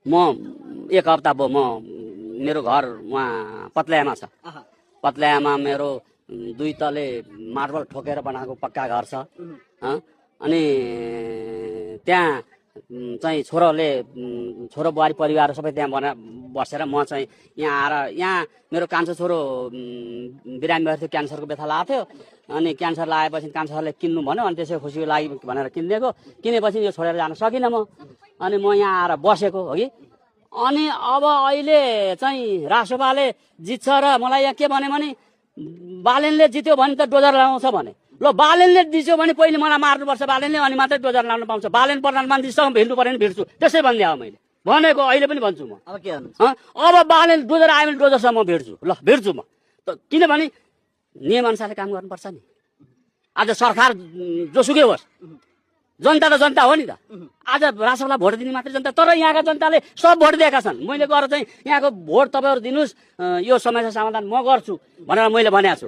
म 1 हप्ता भयो मेरो घर वहाँ पत्ल्यामा छ। पत्ल्यामा मेरो 2 तले मार्बल ठोकेर बनाएको पक्का घर छ। अनि त्यहाँ चाहिँ छोरो बुहारी परिवार सबै त्यहाँ बसेर म चाहिँ यहाँ आएर यहाँ मेरो कान्छो छोरो बिरामी भएको थियो, क्यान्सरको व्यथा लागेको थियो। अनि क्यान्सर लागेपछि कान्छोले किन्नु भन्यो, अनि त्यसै खुसीको लागि भनेर किनिदिएको। किनेपछि यो छोडेर जान सकिनँ म। अनि म यहाँ आएर बसेको हो कि। अनि अब अहिले चाहिँ रासोपाले जित्छ र मलाई यहाँ के भने बालेनले जित्यो भने त डोजर लगाउँछ भने। ल बालेनले जित्यो भने पहिले मलाई मार्नुपर्छ बालेनले, अनि मात्रै डोजर लाउन पाउँछ। बालेन प्रधानमन्त्रीसँग भिड्नु पर्यो भने भिड्छु, त्यसै भन्ने हो मैले भनेको। अहिले पनि भन्छु म। अब के गर्नु? अब बालेन डोजर आयो भने डोजरसँग म भिड्छु। ल भिड्छु म। किनभने नियम अनुसारले काम गर्नुपर्छ नि। आज सरकार जोसुकै होस्, जनता त जनता हो नि त। आज रासोपालाई भोट दिने मात्रै जनता, तर यहाँका जनताले सब भोट दिएका छन्। मैले गएर चाहिँ यहाँको भोट तपाईँहरू दिनुहोस्, यो समस्या समाधान म गर्छु भनेर मैले भनेको छु।